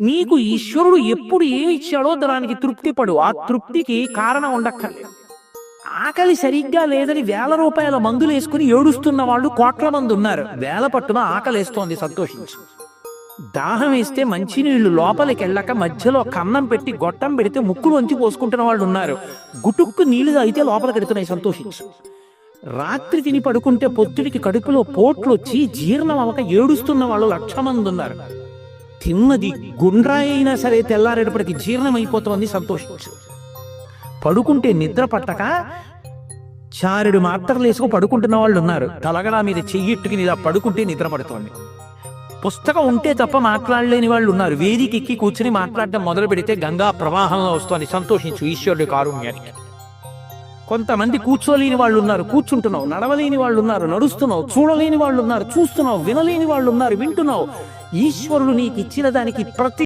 నీకు ఈశ్వరుడు ఎప్పుడు ఏమి ఇచ్చాడో దానికి తృప్తి పడు. ఆ తృప్తికి కారణం ఉండక్కర్లేదు. ఆకలి సరిగ్గా లేదని ₹1,000 మందులు వేసుకుని ఏడుస్తున్న వాళ్ళు కోట్ల మంది ఉన్నారు. వేల పట్టున ఆకలేస్తోంది, సంతోషించు. దాహం వేస్తే మంచినీళ్లు లోపలికి వెళ్ళక మధ్యలో కన్నం పెట్టి గొట్టం పెడితే ముక్కులోంచి పోసుకుంటున్న వాళ్ళు ఉన్నారు. గుటుక్కు నీళ్లు తాగితే లోపలికి ఎడుతున్నాయి, సంతోషించు. రాత్రి తిని పడుకుంటే పొత్తుడికి కడుపులో పోట్లు వచ్చి జీర్ణం అవ్వక ఏడుస్తున్న వాళ్ళు 1,00,000 మంది ఉన్నారు. తిన్నది గుండ్రాయి అయినా సరే తెల్లారేటప్పటికి జీర్ణం అయిపోతుంది, సంతోషించు. పడుకుంటే నిద్ర పట్టక చారెడు మాత్రలు వేసుకు పడుకుంటున్న వాళ్ళు ఉన్నారు. తలగడా మీద చెయ్యిట్టుకుని ఇలా పడుకుంటే నిద్ర పడుతోంది. పుస్తకం ఉంటే తప్ప మాట్లాడలేని వాళ్ళు ఉన్నారు. వేదిక ఎక్కి కూర్చుని మాట్లాడడం మొదలు పెడితే గంగా ప్రవాహంలో వస్తోంది, సంతోషించు ఈశ్వరుడి కారుణ్యానికి. కొంతమంది కూర్చోలేని వాళ్ళు ఉన్నారు, కూర్చుంటున్నావు. నడవలేని వాళ్ళు ఉన్నారు, నడుస్తున్నావు. చూడలేని వాళ్ళు ఉన్నారు, చూస్తున్నావు. వినలేని వాళ్ళు ఉన్నారు, వింటున్నావు. ఈశ్వరుడు నీకు ఇచ్చిన దానికి ప్రతి